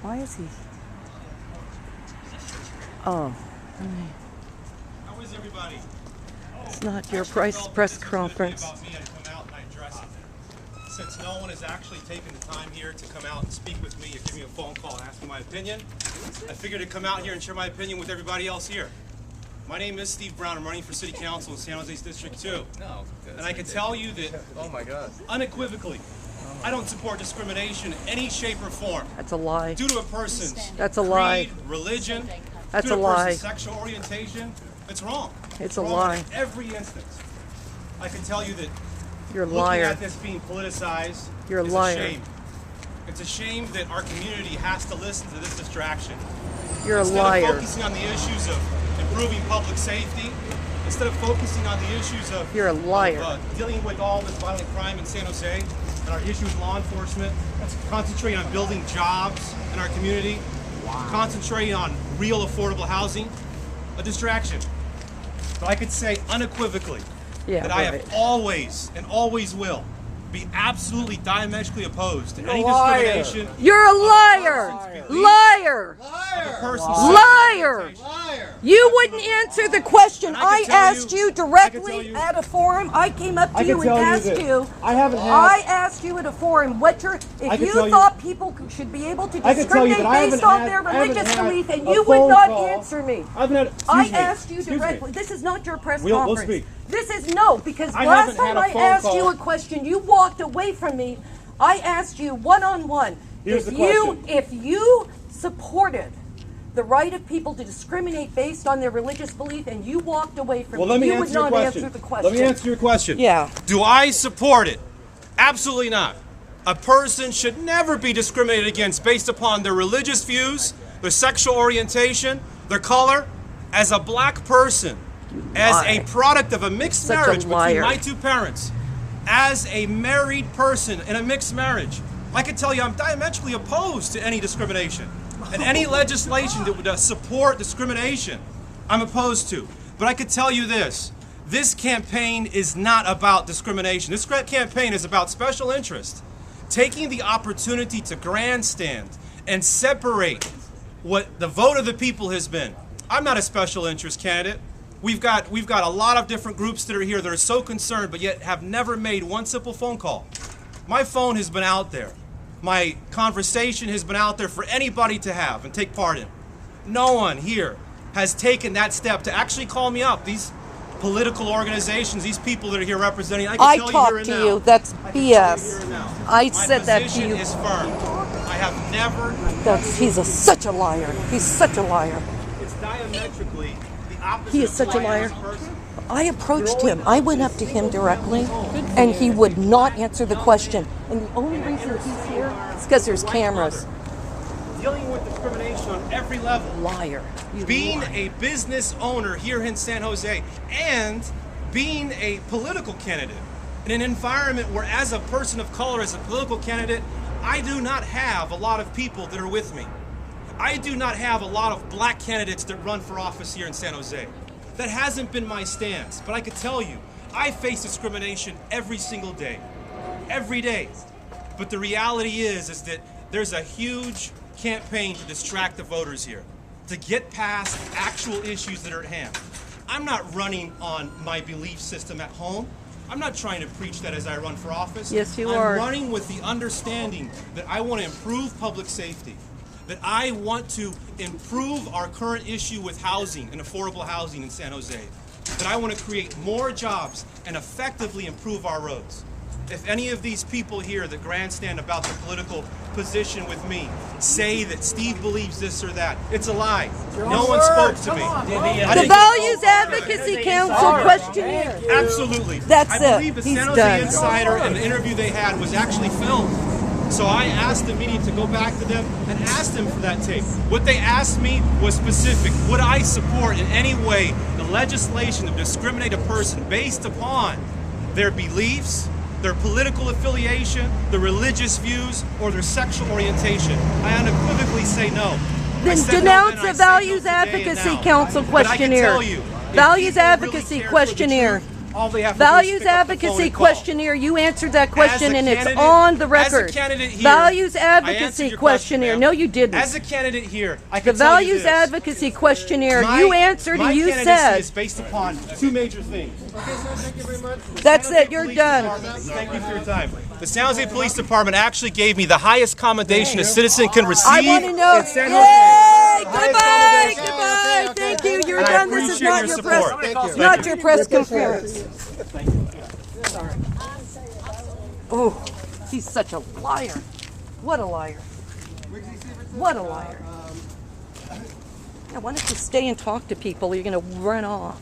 Why is he? Oh. How is everybody? It's not your press conference. Since no one has actually taken the time here to come out and speak with me or give me a phone call and ask me my opinion, I figured to come out here and share my opinion with everybody else here. My name is Steve Brown. I'm running for City Council in San Jose's District 2. No. And I can tell you that, oh my God, unequivocally, I don't support discrimination in any shape or form. That's a lie. Due to a person's That's a lie. creed, religion, That's due a to lie. person's sexual orientation. It's wrong. It's a wrong lie. in every instance. I can tell you that You're a looking liar. at this being politicized You're a is liar. a shame. It's a shame that our community has to listen to this distraction. You're a Instead liar. of focusing on the issues of improving public safety, instead of focusing on the issues of, You're a liar. dealing with all this violent crime in San Jose and our issues with law enforcement, let's concentrate on building jobs in our community, concentrating on real affordable housing, a distraction. But I could say unequivocally that I have always and always will be absolutely diametrically opposed to any discrimination. You're a liar. Liar. Liar. You wouldn't answer the question. I asked you directly at a forum. I came up to you and asked you. I asked you at a forum what your if you thought people should be able to discriminate based on their religious belief, and you would not answer me. I asked you directly. This is not your press conference. This is because last time I asked you a question, you walked away from me. I asked you one-on-one. If you supported the right of people to discriminate based on their religious belief, and you walked away from me, you would not answer the question. Let me answer your question. Yeah. Do I support it? Absolutely not. A person should never be discriminated against based upon their religious views, their sexual orientation, their color. As a black person, as a product of a mixed marriage between my two parents, as a married person in a mixed marriage, I can tell you I'm diametrically opposed to any discrimination. And any legislation that would support discrimination, I'm opposed to. But I could tell you this campaign is not about discrimination. This campaign is about special interest, taking the opportunity to grandstand and separate what the vote of the people has been. I'm not a special interest candidate. We've got a lot of different groups that are here that are so concerned but yet have never made one simple phone call. My phone has been out there. My conversation has been out there for anybody to have and take part in. No one here has taken that step to actually call me up. These political organizations, these people that are here representing, I talked to you. That's BS. I said that to you. My position is firm. I have never... He's such a liar. He's such a liar. It's diametrically the opposite. He is such a liar. I approached him. I went up to him directly, and he would not answer the question. And the only reason he's here is because there's cameras. Dealing with discrimination on every level. Liar. Being a business owner here in San Jose and being a political candidate in an environment where, as a person of color, as a political candidate, I do not have a lot of people that are with me. I do not have a lot of black candidates that run for office here in San Jose. That hasn't been my stance, but I could tell you, I face discrimination every single day. Every day. But the reality is that there's a huge campaign to distract the voters here, to get past actual issues that are at hand. I'm not running on my belief system at home. I'm not trying to preach that as I run for office. Yes, you are. I'm running with the understanding that I want to improve public safety, that I want to improve our current issue with housing and affordable housing in San Jose, that I want to create more jobs and effectively improve our roads. If any of these people here that grandstand about the political position with me say that Steve believes this or that, it's a lie. No one spoke to me. The Values Advocacy Council questionnaire. Absolutely. I believe the San Jose Insider and the interview they had was actually filmed. So I asked the media to go back to them and ask them for that tape. What they asked me was specific. Would I support in any way the legislation to discriminate a person based upon their beliefs, their political affiliation, their religious views, or their sexual orientation? I unequivocally say no. Then denounce the Values Advocacy Council questionnaire. Values Advocacy questionnaire. all they have to Values do is pick up the phone advocacy and call. questionnaire. You answered that question, and it's candidate- on the as a record. candidate here, Values I answered advocacy your question, questionnaire. ma'am. No, you didn't. As a candidate here, I The can tell you values this. advocacy questionnaire. My- You answered, my and you candidacy said. is based upon two major things. That's San Jose it. You're Police done. Department- Thank you for your time. The San Jose Police Department actually gave me the highest commendation a citizen can receive. I want to know. in San Jose. Yay! Goodbye. commendation. Goodbye. Thank you. You're And I done. This is appreciate not your your support. press. Thank you. Not your press conference. Oh, he's such a liar. What a liar. What a liar. Now, why don't you stay and talk to people? You're going to run off.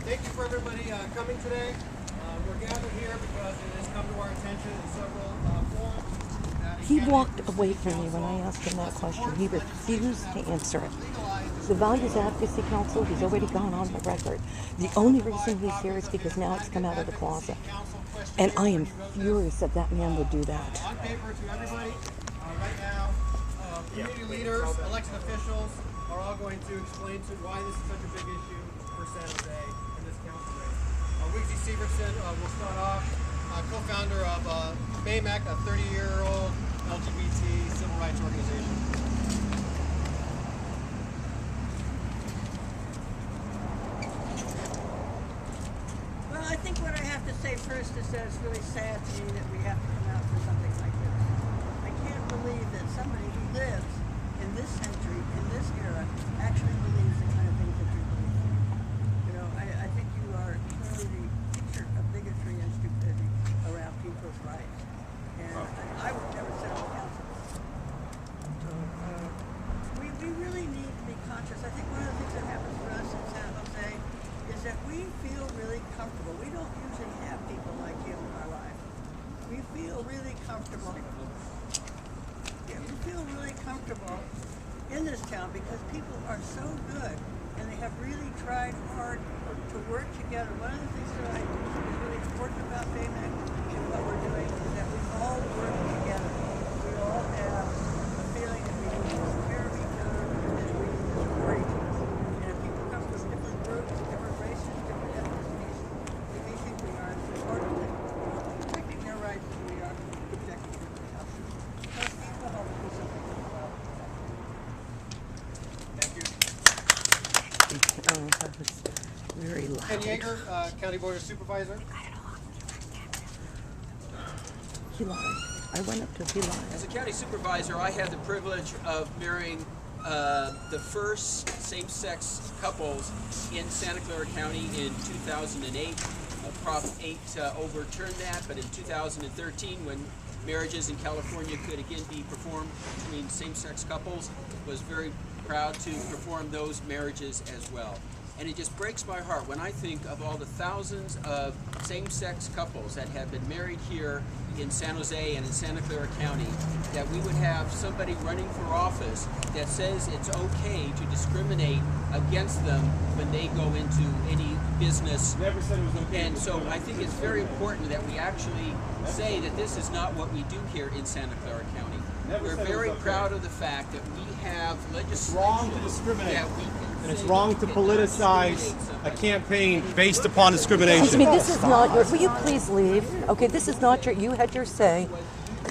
Thank you for everybody coming today. We're gathered here because it has come to our attention in several forums. that a He candidate walked for away city from me when I council asked him that question. supports He the refused to answer it. legalized The Values Advocacy Council, he's already gone on the record. The only reason he's here is because now it's come out of the closet. council question And I am furious that that man would do that. on paper to everybody. Right now, community leaders, elected officials are all going to explain to why this is such a big issue for San Jose in this council race. Wiggsy Severson will start off, co-founder of BAMAC, a 30-year-old LGBT civil rights organization. Well, I think what I have to say first is that it's really sad to me that we have to come out for something like this. I can't believe that somebody who lives in this century, in this era, actually believes the kind of things that you believe. You know, I think you are clearly the picture of bigotry and stupidity around people's rights. And I would never sit on the council. So, we really need to be conscious. I think one of the things that happens for us in San Jose is that we feel really comfortable. We don't usually have people like you in our life. We feel really comfortable. Yeah, we feel really comfortable in this town because people are so good and they have really tried hard to work together. One of the things that I think is really important about BAMAC and what we're doing is that we all work together. We all have a feeling that we need to take care of each other and that we need to support each other. And if people come from different groups, different races, different ethnicities, we think we are as important to protecting their rights as we are protecting everybody else's. Those people help do something as well. Thank you. Oh, that was very loud. Ken Yeager, County Board of Supervisor. He lied. I went up to him. He lied. As a county supervisor, I had the privilege of marrying the first same-sex couples in Santa Clara County in 2008. Prop 8 overturned that, but in 2013, when marriages in California could again be performed between same-sex couples, was very proud to perform those marriages as well. And it just breaks my heart when I think of all the thousands of same-sex couples that have been married here in San Jose and in Santa Clara County, that we would have somebody running for office that says it's okay to discriminate against them when they go into any business. Never said it was okay. And so I think it's very important that we actually say that this is not what we do here in Santa Clara County. Never We're said it was very okay. proud of the fact that we have legislation wrong to discriminate. that we can And it's say wrong we to cannot politicize discriminate a somebody. campaign based upon Excuse me, discrimination. this is not your, will you please leave? Okay, this is not your, you had your say.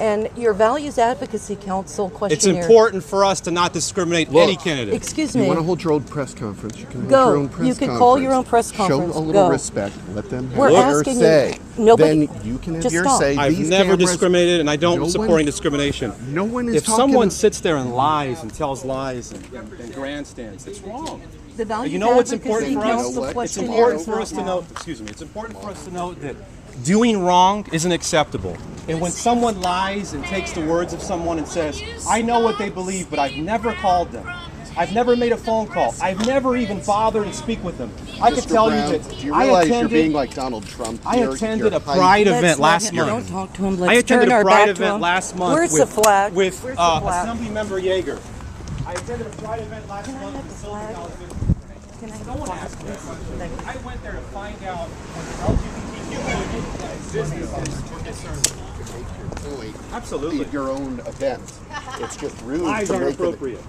And your Values Advocacy Council It's questionnaire. important for us to not discriminate any candidate. Excuse You me. want to hold your own press conference? You can hold Go. your own press You can conference. call your own press conference. Show a little Go. respect. Let them have We're their asking you- say. nobody- Then you can have just your stop. say. I've These never cameras- discriminated, and I don't No supporting one- discrimination. No one is If talking someone ab- sits there and lies and tells lies and grandstands, it's wrong. The Values You know what's Advocacy important for us? Council You know what? It's questionnaire important is for not us to now. note. Excuse me. It's important for us to note that doing wrong isn't acceptable. And when someone lies and takes the words of someone and says, "I know what they believe, but I've never called them. I've never made a phone call. I've never even bothered to speak with them." I can Mr. tell Brown, you that do you I realize you're attended. being like Donald Trump? I You're- attended you're a pride Let's event let last him- month. Don't talk to him. I Let's attended turn a our pride back to event him. last month Where's with, the flag? with Where's the flag? Assemblymember Yeager. I attended a pride event last Can I month have with the Silicon flag? Valley. Can I have No the one flag, asked me please? that question. Thank you. I went there to find out what the LGBTQ community businesses were concerned with. Point Absolutely. at your own event. It's just rude Lies to aren't make it. appropriate.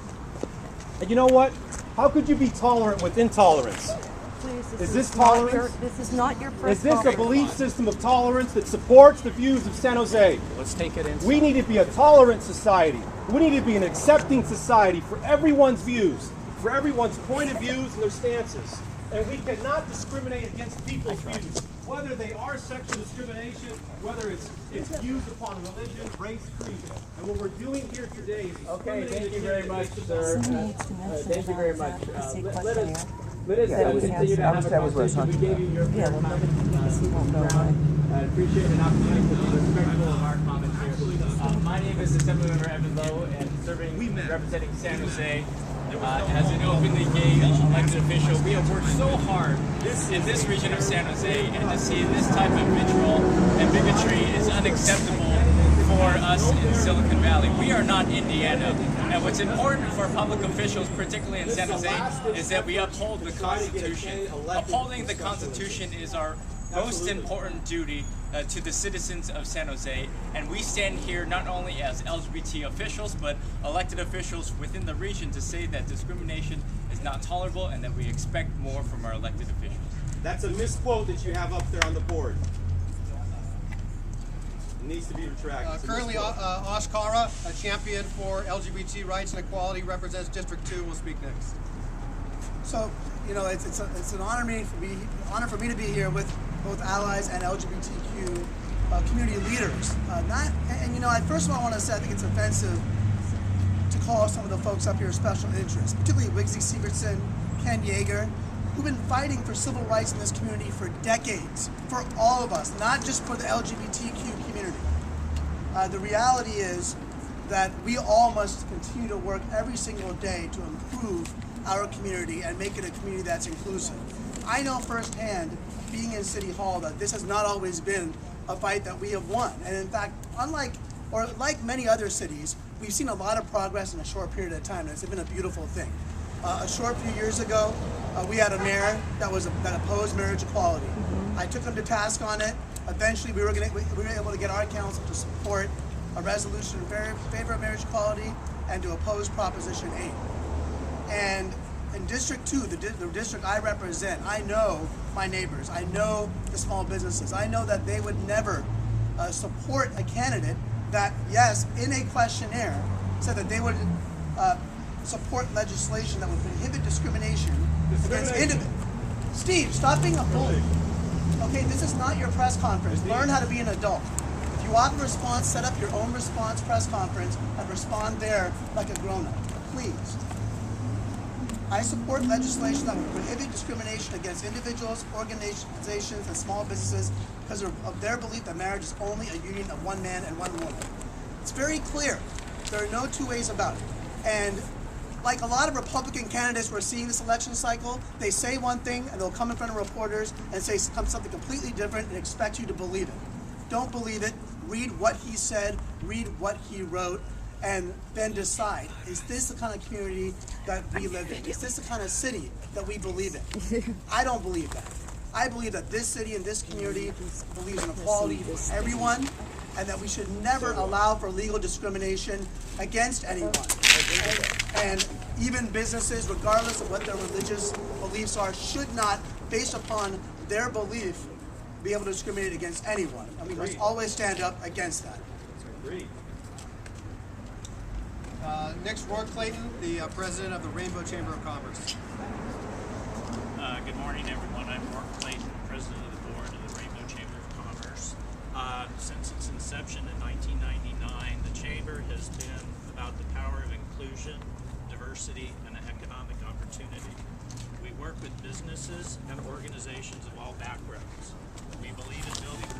And you know what? How could you be tolerant with intolerance? Please, Is this not tolerance? this is not your press Is this a conference. belief system of tolerance that supports the views of San Jose? Let's take it inside. We need to be a tolerant society. We need to be an accepting society for everyone's views, for everyone's point of views and their stances. And we cannot discriminate against people's views, whether they are sexual discrimination, whether it's views upon religion, race, creed. And what we're doing here today is Okay, thank you very much, discriminating sir. Somebody needs to mention Thank you very about much. advocacy Let us questionnaire. continue to have a conversation. We gave you your Yeah, well, nobody because he won't go away. I appreciate an opportunity to be respectful of our comments here. My name is Assemblymember Evan Lowe, and representing San Jose. As an openly gay elected official, we have worked so hard in this region of San Jose, and to see this type of vitriol and bigotry is unacceptable for us in Silicon Valley. We are not Indiana, and what's important for public officials, particularly in San Jose, is that we uphold the Constitution. Upholding the Constitution is our most important duty to the citizens of San Jose, and we stand here not only as LGBT officials but elected officials within the region to say that discrimination is not tolerable and that we expect more from our elected officials. That's a misquote that you have up there on the board. It needs to be retracted. Currently, Oshkara, a champion for LGBT rights and equality, represents District 2, will speak next. So, you know, it's an honor for me to be here with both allies and LGBTQ community leaders. First of all, I want to say I think it's offensive to call some of the folks up here special interests, particularly Wiggsy Sievertson, Ken Yeager, who've been fighting for civil rights in this community for decades, for all of us, not just for the LGBTQ community. The reality is that we all must continue to work every single day to improve our community and make it a community that's inclusive. I know firsthand, being in City Hall, that this has not always been a fight that we have won. And in fact, like many other cities, we've seen a lot of progress in a short period of time, and it's been a beautiful thing. A short few years ago, we had a mayor that opposed marriage equality. I took him to task on it. Eventually, we were able to get our council to support a resolution in favor of marriage equality and to oppose Proposition 8. And in District 2, the district I represent, I know my neighbors, I know the small businesses, I know that they would never support a candidate that, yes, in a questionnaire, said that they would support legislation that would prohibit discrimination against individuals. Steve, stop being a bully. Okay, this is not your press conference. Learn how to be an adult. If you want a response, set up your own response press conference and respond there like a grown-up, please. I support legislation that would prohibit discrimination against individuals, organizations, and small businesses because of their belief that marriage is only a union of one man and one woman. It's very clear. There are no two ways about it. And like a lot of Republican candidates we're seeing this election cycle, they say one thing and they'll come in front of reporters and say something completely different and expect you to believe it. Don't believe it. Read what he said, read what he wrote, and then decide, is this the kind of community that we live in? Is this the kind of city that we believe in? I don't believe that. I believe that this city and this community believes in equality for everyone, and that we should never allow for legal discrimination against anyone. And even businesses, regardless of what their religious beliefs are, should not, based upon their belief, be able to discriminate against anyone. And we must always stand up against that. Agreed. Next, Roy Clayton, the president of the Rainbow Chamber of Commerce. Good morning, everyone. I'm Roy Clayton, president of the board of the Rainbow Chamber of Commerce. Since its inception in 1999, the chamber has been about the power of inclusion, diversity, and economic opportunity. We work with businesses and organizations of all backgrounds. We believe in building